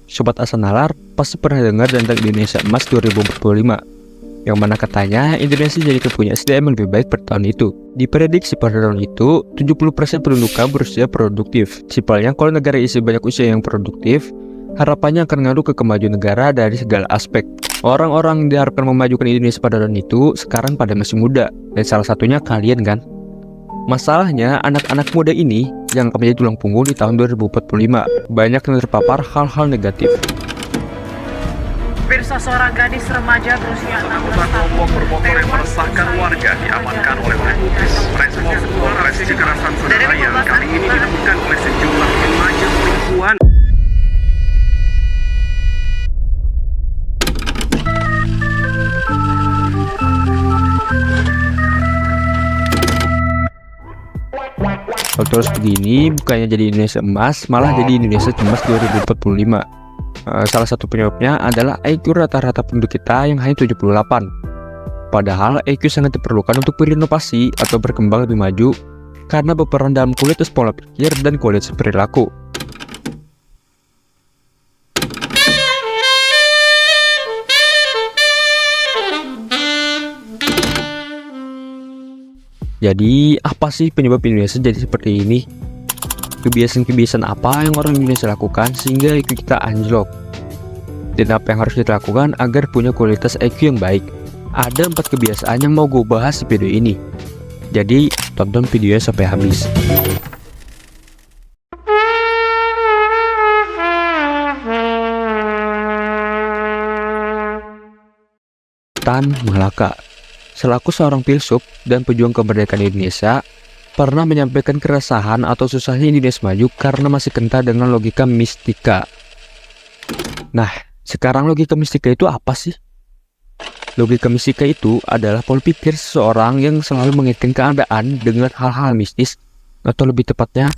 Sobat Asa Nalar pasti pernah dengar tentang Indonesia Emas 2045, yang mana katanya Indonesia jadi punya SDM yang lebih baik per tahun itu. Diprediksi pada tahun itu, 70% penduduk berusia produktif. Simpelnya kalau negara isi banyak usia yang produktif, harapannya akan ngaruh ke kemajuan negara dari segala aspek. Orang-orang yang diharapkan memajukan Indonesia pada tahun itu sekarang pada masih muda, dan salah satunya kalian kan. Masalahnya, anak-anak muda ini yang akan menjadi tulang punggung di tahun 2045, banyak yang terpapar hal-hal negatif. Pirsa, seorang gadis remaja berusia 16 Ratusan kelompok bermotor yang meresahkan warga diamankan oleh petugas. Respons operasi kekerasan saudara yang kali ini dilakukan oleh sejumlah remaja perempuan. Kalau terus begini, bukannya jadi Indonesia Emas, malah jadi Indonesia Cemas 2045. Salah satu penyebabnya adalah IQ rata-rata penduduk kita yang hanya 78. Padahal IQ sangat diperlukan untuk berinovasi atau berkembang lebih maju karena berperan dalam kualitas pola pikir dan kualitas perilaku. Jadi, apa sih penyebab Indonesia jadi seperti ini? Kebiasaan-kebiasaan apa yang orang Indonesia lakukan sehingga IQ kita anjlok? Dan apa yang harus kita lakukan agar punya kualitas IQ yang baik? Ada 4 kebiasaan yang mau gue bahas di video ini. Jadi, tonton videonya sampai habis. Tan Malaka, selaku seorang filsuf dan pejuang kemerdekaan Indonesia, pernah menyampaikan keresahan atau susahnya Indonesia maju karena masih kental dengan logika mistika. Nah, sekarang logika mistika itu apa sih? Logika mistika itu adalah pola pikir seseorang yang selalu mengaitkan keadaan dengan hal-hal mistis, atau lebih tepatnya,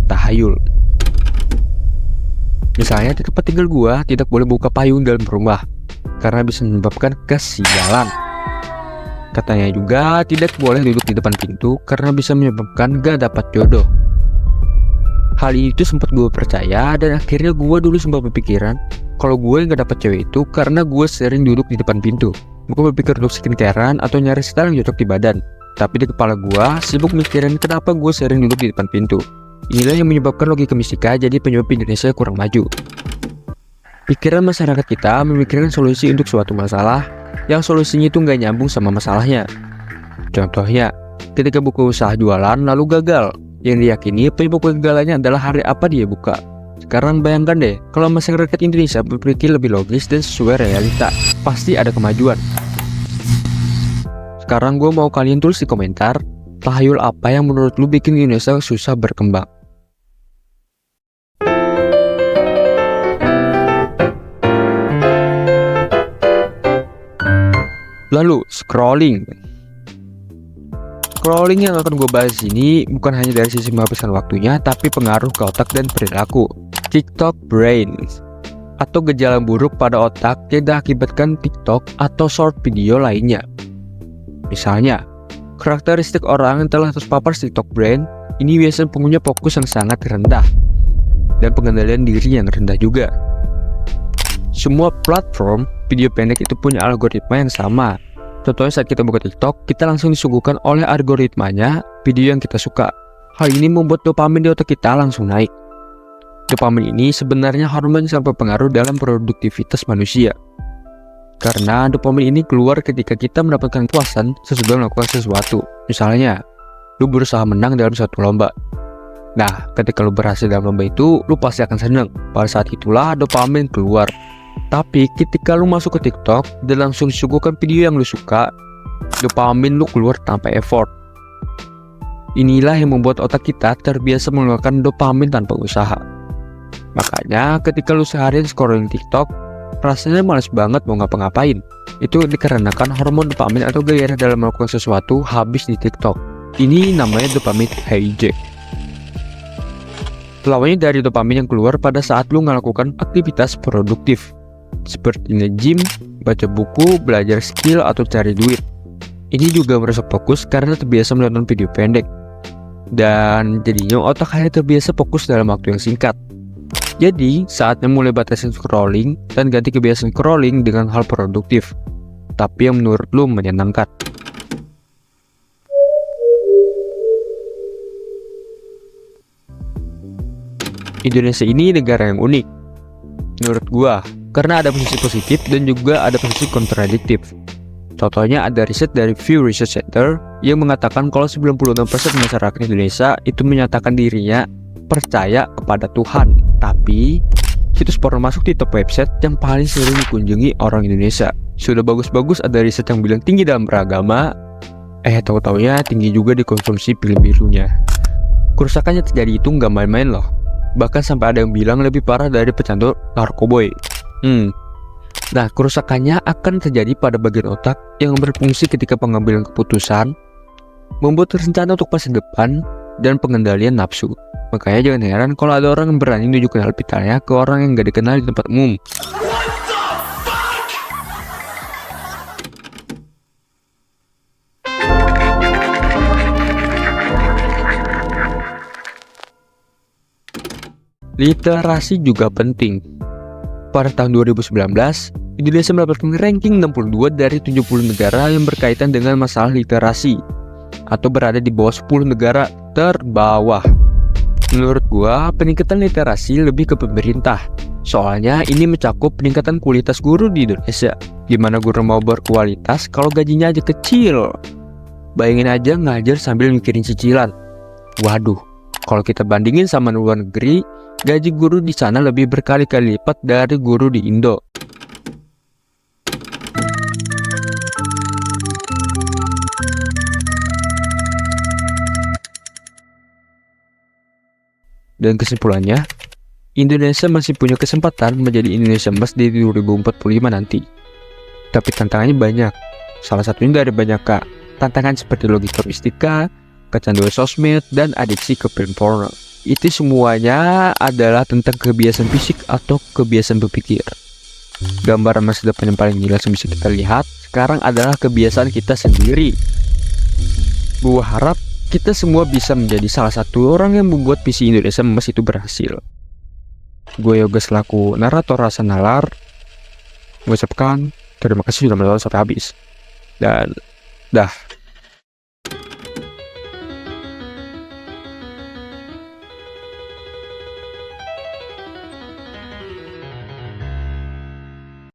tahayul. Misalnya di tempat tinggal gua tidak boleh buka payung dalam rumah, karena bisa menyebabkan kesialan. Katanya juga tidak boleh duduk di depan pintu karena bisa menyebabkan gak dapat jodoh. Hal itu sempat gue percaya dan akhirnya gue dulu sempat berpikiran kalau gue gak dapat cewek itu karena gue sering duduk di depan pintu. Gue berpikir untuk skincarean atau nyari style yang cocok di badan. Tapi di kepala gue sibuk mikirin kenapa gue sering duduk di depan pintu. Inilah yang menyebabkan logika mistika jadi penyebab Indonesia kurang maju. Pikiran masyarakat kita memikirkan solusi untuk suatu masalah yang solusinya itu nggak nyambung sama masalahnya. Contohnya, ketika buka usaha jualan lalu gagal, yang diyakini penyebab kegagalannya adalah hari apa dia buka. Sekarang bayangkan deh, kalau masyarakat Indonesia berpikir lebih logis dan sesuai realita, pasti ada kemajuan. Sekarang gue mau kalian tulis di komentar, tahayul apa yang menurut lu bikin Indonesia susah berkembang. Lalu, scrolling yang akan gue bahas ini bukan hanya dari sisi menghabiskan waktunya, tapi pengaruh ke otak dan perilaku. TikTok brain, atau gejala buruk pada otak yang diakibatkan TikTok atau short video lainnya. Misalnya, karakteristik orang yang telah terpapar TikTok brain ini biasanya punya fokus yang sangat rendah dan pengendalian diri yang rendah juga. Semua platform video pendek itu punya algoritma yang sama. Contohnya saat kita buka TikTok, kita langsung disuguhkan oleh algoritmanya video yang kita suka. Hal ini membuat dopamin di otak kita langsung naik. Dopamin ini sebenarnya hormon yang sangat berpengaruh dalam produktivitas manusia. Karena dopamin ini keluar ketika kita mendapatkan kepuasan sesudah melakukan sesuatu. Misalnya, lu berusaha menang dalam suatu lomba. Nah, ketika lu berhasil dalam lomba itu, lu pasti akan senang. Pada saat itulah dopamin keluar. Tapi ketika lu masuk ke TikTok dan langsung disuguhkan video yang lu suka, dopamin lu keluar tanpa effort. Inilah yang membuat otak kita terbiasa mengeluarkan dopamin tanpa usaha. Makanya ketika lu seharian scrolling TikTok, rasanya males banget mau ngapa-ngapain. Itu dikarenakan hormon dopamin atau gairah dalam melakukan sesuatu habis di TikTok. Ini namanya dopamin hijack. Lawannya dari dopamin yang keluar pada saat lu melakukan aktivitas produktif, seperti nge-gym, baca buku, belajar skill, atau cari duit. Ini juga merusak fokus karena terbiasa menonton video pendek. Dan jadinya otak hanya terbiasa fokus dalam waktu yang singkat. Jadi, saatnya mulai batasin scrolling dan ganti kebiasaan scrolling dengan hal produktif, tapi yang menurut lu menyenangkan. Indonesia ini negara yang unik, menurut gua, karena ada posisi positif dan juga ada posisi kontradiktif. Contohnya ada riset dari Pew Research Center yang mengatakan kalau 96% masyarakat Indonesia itu menyatakan dirinya percaya kepada Tuhan. Tapi, situs porno masuk di top website yang paling sering dikunjungi orang Indonesia. Sudah bagus-bagus ada riset yang bilang tinggi dalam beragama, tahu-taunya tinggi juga di konsumsi pil birunya. Kerusakannya terjadi itu nggak main-main loh. Bahkan sampai ada yang bilang lebih parah dari pecandu narkoboy. Nah, kerusakannya akan terjadi pada bagian otak yang berfungsi ketika pengambilan keputusan, membuat rencana untuk masa depan, dan pengendalian nafsu. Makanya jangan heran kalau ada orang yang berani nunjukin hal vitalnya ke orang yang gak dikenal di tempat umum. Literasi juga penting. Pada tahun 2019, Indonesia mendapatkan ranking 62 dari 70 negara yang berkaitan dengan masalah literasi, atau berada di bawah 10 negara terbawah. Menurut gua, peningkatan literasi lebih ke pemerintah. Soalnya ini mencakup peningkatan kualitas guru di Indonesia. Gimana guru mau berkualitas kalau gajinya aja kecil? Bayangin aja ngajar sambil mikirin cicilan. Waduh, kalau kita bandingin sama luar negeri, gaji guru di sana lebih berkali-kali lipat dari guru di Indo. Dan kesimpulannya, Indonesia masih punya kesempatan menjadi Indonesia Emas di 2045 nanti. Tapi tantangannya banyak. Salah satunya dari banyak kak. Tantangan seperti logika mistika, kecanduan sosmed, dan adiksi ke film porno. Itu semuanya adalah tentang kebiasaan fisik atau kebiasaan berpikir. Gambaran masa depan yang paling jelas yang bisa kita lihat sekarang adalah kebiasaan kita sendiri. Gua harap kita semua bisa menjadi salah satu orang yang membuat visi Indonesia Emas itu berhasil. Gue Yoga selaku narator Rasa Nalar mengucapkan terima kasih sudah menonton sampai habis. Dan dah.